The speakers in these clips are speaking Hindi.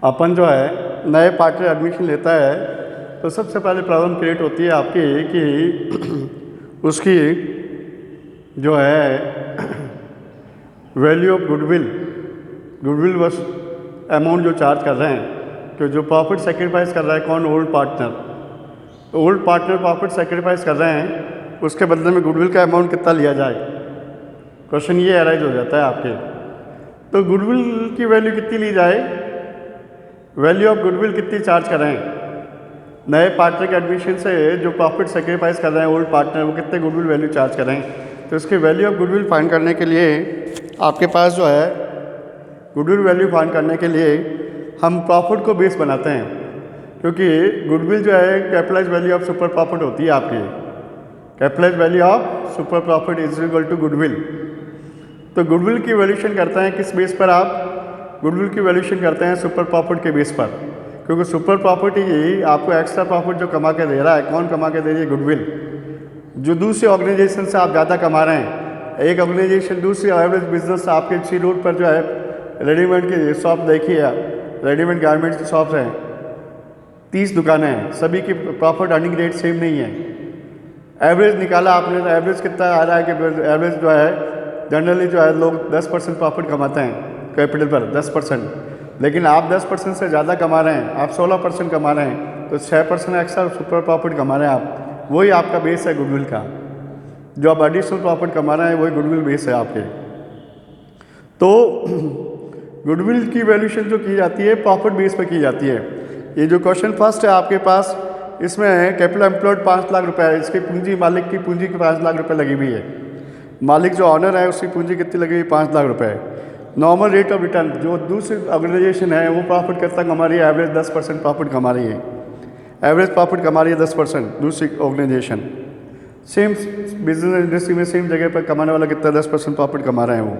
अपन जो है नए पार्टनर एडमिशन लेता है तो सबसे पहले प्रॉब्लम क्रिएट होती है आपकी कि उसकी जो है वैल्यू ऑफ गुडविल बस अमाउंट जो चार्ज कर रहे हैं, कि जो प्रॉफिट सेक्रीफाइस कर रहा है कौन, ओल्ड पार्टनर प्रॉफिट सेक्रीफाइस कर रहे हैं, उसके बदले में गुडविल का अमाउंट कितना लिया जाए। क्वेश्चन ये अराइज हो जाता है आपके। तो गुडविल की वैल्यू कितनी ली जाए, वैल्यू ऑफ गुडविल कितनी चार्ज कर रहे हैं नए पार्टनर के एडमिशन से, जो प्रॉफिट सेक्रीफाइस कर रहे हैं ओल्ड पार्टनर, वो कितने गुडविल वैल्यू चार्ज कर रहे हैं। तो इसकी वैल्यू ऑफ गुडविल फाइंड करने के लिए आपके पास जो है गुडविल वैल्यू फाइंड करने के लिए हम प्रॉफिट को बेस बनाते हैं, क्योंकि गुडविल जो है capitalise value of super profit होती है आपकी। Capitalise value of super profit is equal to goodwill. तो गुडविल की वैल्यूएशन करते हैं किस बेस पर, आप गुडविल की वैल्यूएशन करते हैं सुपर प्रॉफिट के बेस पर, क्योंकि सुपर प्रॉफिट ही आपको एक्स्ट्रा प्रॉफिट जो कमा के दे रहा है, कौन कमा के दे रही है, गुडविल। जो दूसरे ऑर्गेनाइजेशन से आप ज़्यादा कमा रहे हैं, एक ऑर्गेनाइजेशन दूसरी एवरेज बिजनेस आपके इसी रोड पर जो है रेडीमेड की शॉप देखिए, रेडीमेड गारमेंट्स की शॉप्स हैं, 30 दुकानें हैं, सभी की प्रॉफिट अर्निंग रेट सेम नहीं है। एवरेज निकाला आपने तो एवरेज कितना आ रहा है कि एवरेज जो है जनरली जो है लोग 10% प्रॉफिट कमाते हैं कैपिटल पर, 10%, लेकिन आप 10% से ज़्यादा कमा रहे हैं, आप 16% कमा रहे हैं, तो 6% एक्स्ट्रा सुपर प्रॉफिट कमा रहे हैं आप। वही आपका बेस है गुडविल का, जो आप एडिशनल प्रॉफिट कमा रहे हैं वही गुडविल बेस है आपके। तो गुडविल की वैल्यूएशन जो की जाती है प्रॉफिट बेस पर की जाती है। ये जो क्वेश्चन फर्स्ट है आपके पास, इसमें कैपिटल एम्प्लॉयड 5 लाख रुपए है, इसकी पूंजी मालिक की पूंजी की 5 लाख रुपए लगी हुई है। मालिक जो ऑनर है उसकी पूंजी कितनी लगी हुई, 5 लाख रुपए। नॉर्मल रेट ऑफ रिटर्न, जो दूसरी ऑर्गेनाइजेशन है वो प्रॉफिट कितना कमा रही है, एवरेज 10% प्रॉफिट कमा रही है, एवरेज प्रॉफिट कमा रही है 10%। दूसरी ऑर्गेनाइजेशन सेम बिजनेस इंडस्ट्री में सेम जगह पर कमाने वाला कितना 10% प्रॉफिट कमा रहे हैं वो।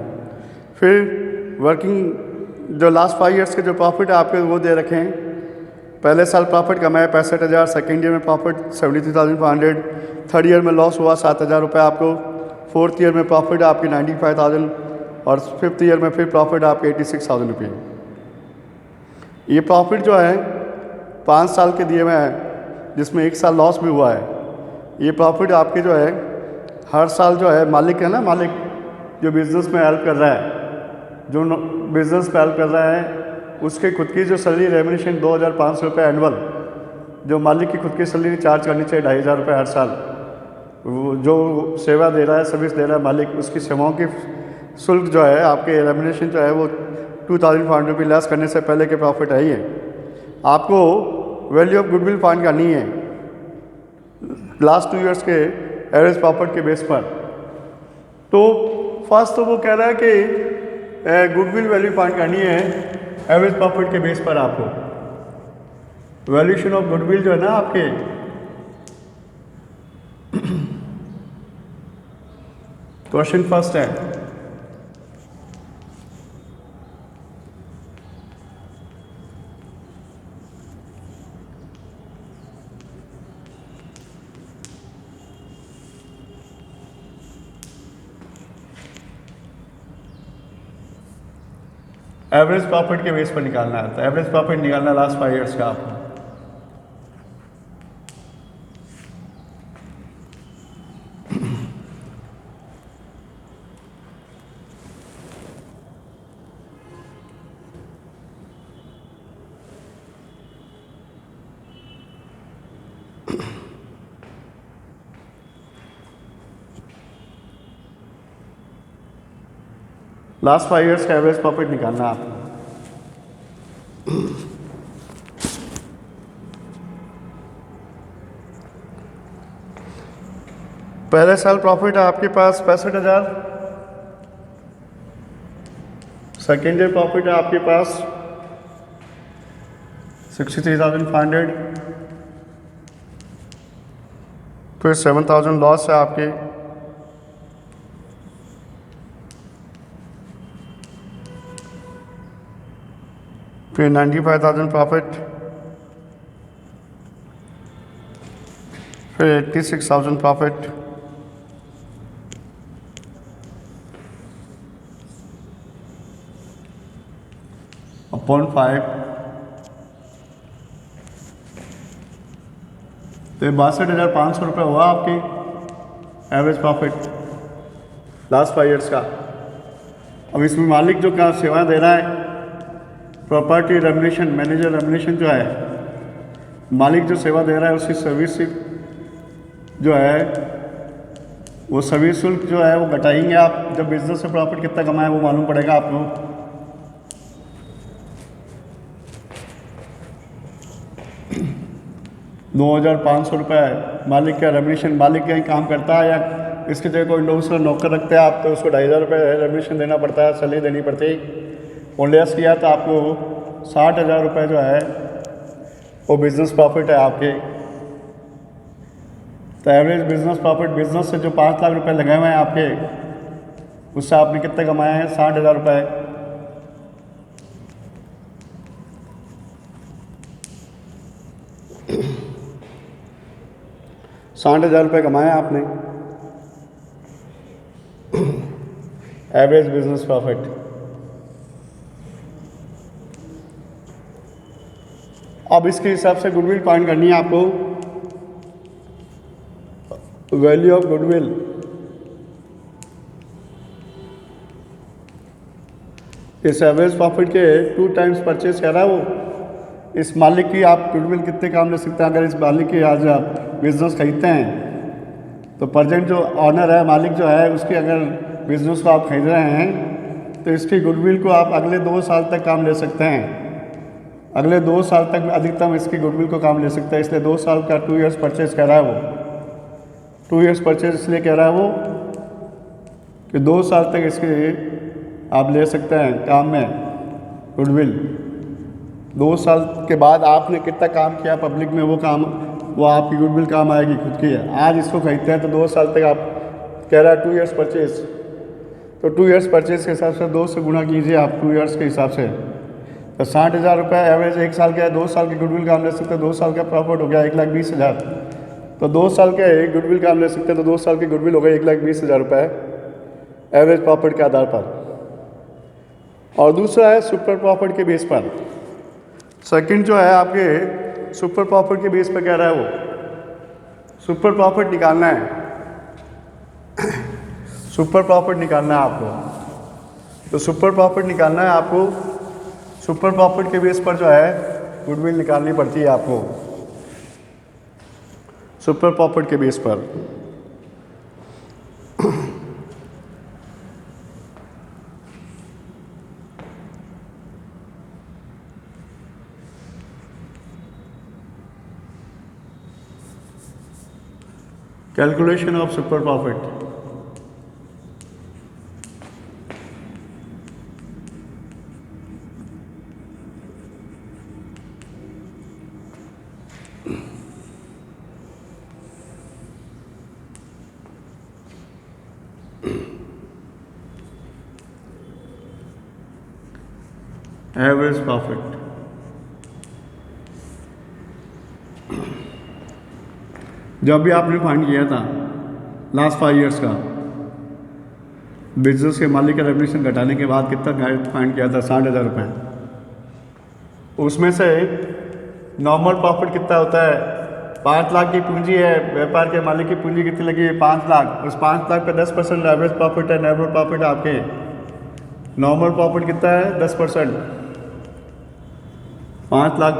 फिर वर्किंग जो लास्ट 5 ईयर्स के जो प्रॉफिट है आपके वो दे रखे हैं। पहले साल प्रॉफिट कमाया 65,000, सेकेंड ईयर में प्रॉफिट 73,500, थर्ड ईयर में लॉस हुआ 7,000 रुपये आपको, फोर्थ ईयर में प्रॉफिट आपकी 95,000 और फिफ्थ ईयर में फिर प्रॉफिट आपके 86,000 रुपये। ये प्रॉफिट जो है 5 साल के दिए हुए हैं, जिसमें 1 साल लॉस भी हुआ है। ये प्रॉफिट आपके जो है हर साल जो है मालिक है ना, मालिक जो बिज़नेस में हेल्प कर रहा है, जो बिज़नेस में हेल्प कर रहा है, उसके खुद की जो सैलरी रेम्युनेशन 2,500 रुपये एनुअल, जो मालिक की खुद की सैलरी चार्ज करनी चाहिए 2,500 रुपये हर साल। वो जो सेवा दे रहा है, सर्विस दे रहा है मालिक, उसकी सेवाओं की शुल्क जो है आपके रेम्युनेशन जो है वो 2,500 रुपये लेस करने से पहले के प्रॉफिट है। ये आपको वैल्यू ऑफ गुडविल फाइंड करनी है लास्ट 2 ईयर्स के एवरेज प्रॉफिट के बेस पर। तो फर्स्ट तो वो कह रहा है कि गुडविल वैल्यू फाइंड करनी है एवरेज प्रॉफिट के बेस पर। आपको वैल्यूएशन ऑफ गुडविल जो है ना आपके क्वेश्चन फर्स्ट है, एवरेज प्रॉफिट के बेस पर निकालना है। तो एवरेज प्रॉफिट निकालना लास्ट 5 ईयर्स का आपको। लास्ट 5 ईयर्स का एवरेज प्रॉफिट निकालना है आपको। पहले साल प्रॉफिट है आपके पास 65,000, सेकेंड ईयर प्रॉफिट है आपके पास 63,500, फिर 7,000 लॉस है आपके, फिर 95,000 प्रॉफिट, फिर 86,000 प्रॉफिट, अपॉन 5, तो ये 62,500 रुपये हुआ आपकी एवरेज प्रॉफिट लास्ट 5 ईयर्स का। अब इसमें मालिक जो क्या सेवा दे रहा है, प्रॉपर्टी रेमुनेशन, मैनेजर रेमुनेशन जो है, मालिक जो सेवा दे रहा है उसकी सर्विस जो है वो सर्विस शुल्क जो है वो घटाएंगे आप। जब बिजनेस से प्रॉफिट कितना कमाए वो मालूम पड़ेगा आपको। ₹2,500 मालिक का रेमुनेशन। मालिक कहीं काम करता है या इसकी जगह कोई दूसरा नौकर रखते हैं आप, तो उसको ₹2,500 रेमुनेशन देना पड़ता है, सैलरी देनी पड़ती है। और लेस किया तो आपको ₹60,000 जो है वो बिज़नेस प्रॉफिट है आपके। तो एवरेज बिजनेस प्रॉफिट, बिजनेस से जो 5 लाख रुपए लगे हुए हैं आपके, उससे आपने कितने कमाए हैं? ₹60,000। ₹60,000 कमाए आपने एवरेज बिजनेस प्रॉफिट। अब इसके हिसाब से गुडविल फाइंड करनी है आपको। वैल्यू ऑफ गुडविल, इस एवरेज प्रॉफिट के 2 टाइम्स परचेज कह रहा है वो। इस मालिक की आप गुडविल कितने काम ले सकते हैं? अगर इस मालिक की आज आप बिजनेस खरीदते हैं तो प्रेजेंट जो ऑनर है, मालिक जो है, उसकी अगर बिजनेस को आप खरीद रहे हैं तो इसकी गुडविल को आप अगले 2 साल तक काम ले सकते हैं। अगले 2 साल तक अधिकतम इसकी गुडविल को काम ले सकते हैं। इसलिए 2 साल का 2 ईयर्स परचेज कह रहा है वो। 2 ईयर्स परचेज इसलिए कह रहा है वो कि 2 साल तक इसके आप ले सकते हैं काम में गुडविल। 2 साल के बाद आपने कितना काम किया पब्लिक में, वो काम, वो आपकी गुडविल काम आएगी, खुद की है। आज इसको खरीदते हैं तो 2 साल तक आप कह रहा है 2 ईयर्स परचेज, तो 2 ईयर्स परचेज के हिसाब से 2 से गुणा कीजिए आप 2 ईयर्स के हिसाब से। तो ₹60,000 एवरेज 1 साल का है। 2 साल की गुडविल काम ले सकते हैं। 2 साल का प्रॉफिट हो गया 1,20,000। तो 2 साल के गुडविल काम ले सकते हैं। तो 2 साल की गुडविल हो गई ₹1,20,000 एवरेज प्रॉफिट के आधार पर। और दूसरा है सुपर प्रॉफिट के बेस पर। सेकंड जो है आपके सुपर प्रॉफिट के बेस पर कह रहा है वो सुपर प्रॉफिट निकालना है। सुपर प्रॉफिट निकालना है आपको। तो सुपर प्रॉफिट निकालना है आपको। सुपर प्रॉफिट के बेस पर जो है गुडविल निकालनी पड़ती है आपको, सुपर प्रॉफिट के बेस पर। Calculation of super profit. Average profit, जब भी आपने फाइंड किया था लास्ट 5 ईयर्स का, बिजनेस के मालिक का रेमुनेशन घटाने के बाद कितना फाइंड किया था? ₹60,000। उसमें से नॉर्मल प्रॉफिट कितना होता है? 5 लाख की पूंजी है, व्यापार के मालिक की पूंजी कितनी लगी है? 5 लाख। उस 5 लाख पे 10% एवरेज प्रॉफिट है, नॉर्मल प्रॉफिट आपके। नॉर्मल प्रॉफिट कितना है? 10%। 5 लाख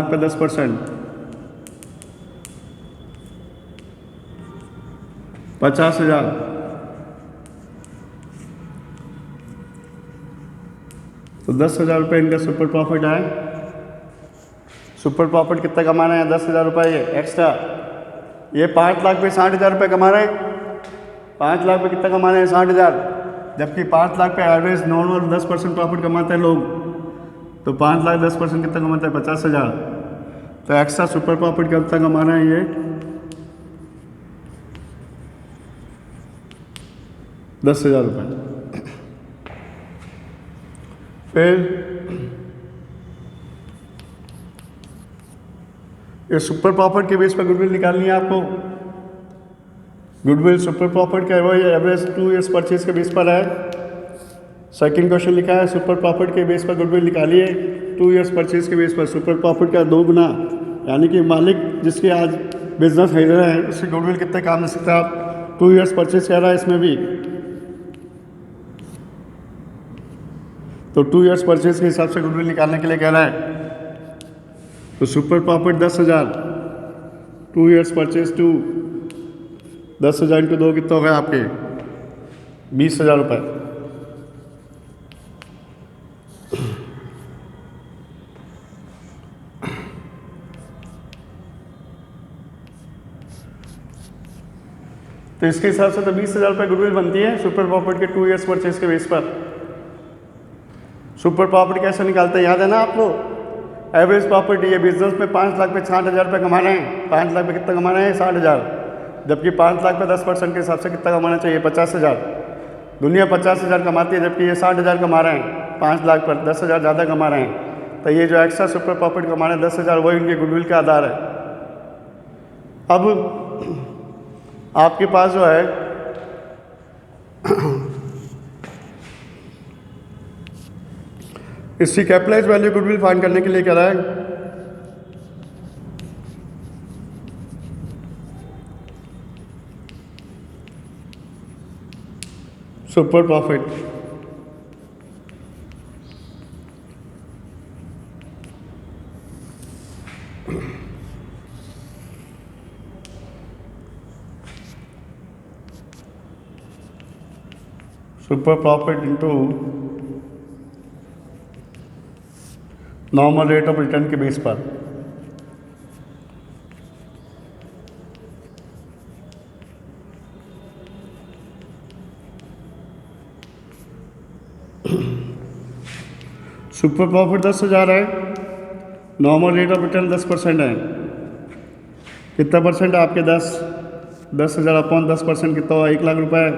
पर 10%, 50,000। तो ₹10,000 इनका सुपर प्रॉफिट है। सुपर प्रॉफिट कितना कमाना है? ₹10,000 ये एक्स्ट्रा। ये 5 लाख पे ₹60,000 कमा रहे हैं। 5 लाख पे कितना कमा रहे हैं? 60,000। जबकि 5 लाख पे एवरेज नॉर्मल 10% प्रॉफिट कमाते हैं लोग। तो 5 लाख 10% कितना कमाते हैं? 50,000। तो एक्स्ट्रा सुपर प्रॉफिट कितना कमाना है? ये ₹10,000। फिर ये सुपर प्रॉफिट के बेस पर गुडविल निकालनी है आपको। गुडविल सुपर प्रॉफिट का वही एवरेज 2 ईयर्स परचेज के बेस पर है। सेकंड क्वेश्चन लिखा है सुपर प्रॉफिट के बेस पर गुडविल निकालिए 2 ईयर्स परचेज के बेस पर। सुपर प्रॉफिट का 2 गुना यानी कि मालिक जिसके आज बिजनेस खरीद रहे हैं उसकी गुडविल कितने काम ले सकते हैं आप। 2 ईयर्स परचेज कह रहा है इसमें भी, तो 2 ईयर्स परचेज के हिसाब से गुडविल निकालने के लिए कह रहा है। तो super profit 10,000, 2 years purchase 2, 10,000 into 2 कितना हो गया आपके 20,000 रुपये। तो इसके हिसाब से तो 20,000 रुपये गुडविल बनती है सुपर प्रॉफिट के 2 ईयर्स परचेज के बेस पर। सुपर प्रॉफिट कैसे निकालते हैं याद है ना आपको। एवरेज प्रॉफिट ये बिजनेस में 5 लाख पे 60,000 रुपये कमा रहे हैं, 5 लाख पे कितना कमा रहे हैं 60,000, जबकि 5 लाख पे 10% के हिसाब से कितना कमाना चाहिए 50,000। दुनिया 50,000 कमाती है जबकि ये 60,000 कमा रहे हैं, 5 लाख पर 10,000 ज़्यादा कमा रहे हैं। तो ये जो एक्स्ट्रा सुपर प्रॉफिट कमा रहे हैं 10,000, वही उनके गुडविल का आधार है। अब आपके पास जो है इसकी कैपिटलाइज वैल्यू गुडविल फाइंड करने के लिए कह रहा है। Super profit into normal rate of return के बेस पर। सुपर प्रॉफिट 10,000 है, नॉर्मल रेट ऑफ रिटर्न 10% है। कितना परसेंट है आपके 10,000 अपॉन 10% कितना हुआ 1 लाख रुपए।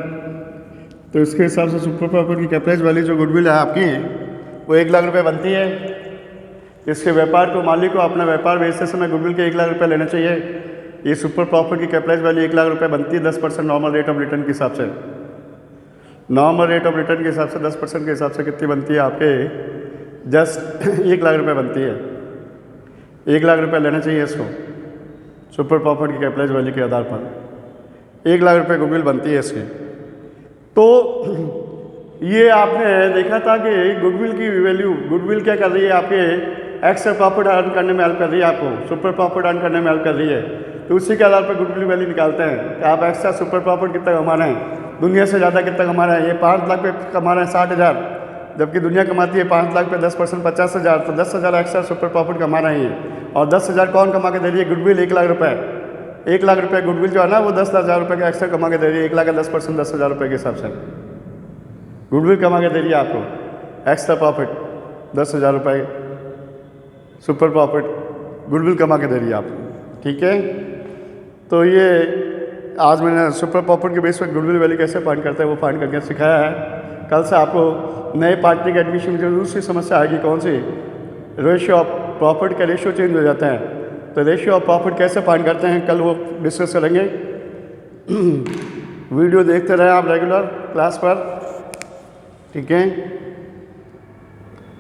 तो इसके हिसाब से सुपर प्रॉफिट की कैपिटलाइज वैल्यू जो गुडविल है आपकी वो 1 लाख रुपए बनती है। इसके व्यापार को मालिक को अपना व्यापार बेचते समय गुडविल के 1 लाख रुपए लेने चाहिए। ये सुपर प्रॉफिट की कैपिटलाइज वैल्यू 1 लाख रुपए बनती है 10% नॉर्मल रेट ऑफ रिटर्न के हिसाब से। नॉर्मल रेट ऑफ रिटर्न के हिसाब से 10% के हिसाब से कितनी बनती है आपके जस्ट 1 लाख रुपए बनती है। 1 लाख रुपए लेना चाहिए इसको सुपर प्रॉफिट की कैपिटलाइज वैल्यू के आधार पर 1 लाख रुपए गुडविल बनती है इसकी। तो ये आपने देखा था कि गुडविल की वैल्यू, गुडविल क्या कर रही है आपके एक्स्ट्रा प्रॉफिट अर्न करने में हेल्प कर रही है, आपको सुपर प्रॉफिट अर्न करने में हेल्प कर रही है। तो उसी के आधार पर गुडविल वैल्यू निकालते हैं कि आप एक्स्ट्रा सुपर प्रॉफिट कितना कमा रहे हैं, दुनिया से ज़्यादा कितना कमा रहे हैं। ये 5 लाख पे कमा रहे हैं 60,000, जबकि दुनिया कमाती है 5 लाख पे 10% 50,000, तो 10,000 एक्स्ट्रा सुपर प्रॉफिट कमा रहे हैं। और 10,000 कौन कमा के दे रही है गुडविल 1 लाख रुपये। 1 लाख रुपये गुडविल जो है ना वो 10,000 रुपये का एक्स्ट्रा कमा के दे रही है। 1 लाख का 10% 10,000 रुपये के हिसाब से गुडविल कमा के दे रही है आपको। एक्स्ट्रा प्रॉफिट 10,000 रुपये सुपर प्रॉफिट गुडविल कमा के दे रही है आपको। ठीक है, तो ये आज मैंने सुपर प्रॉफिट के बेस पर गुडविल वैल्यू कैसे फाइंड करते हैं वो फाइंड करके सिखाया है। कल से आपको नए पार्टनर के एडमिशन में जो दूसरी समस्या आएगी कौन सी, रेशियो ऑफ प्रॉफिट का रेशियो चेंज हो जाता है। तो रेशियो ऑफ प्रॉफिट कैसे फाइंड करते हैं कल वो डिस्कस करेंगे। वीडियो देखते रहें आप रेगुलर क्लास पर। ठीक है।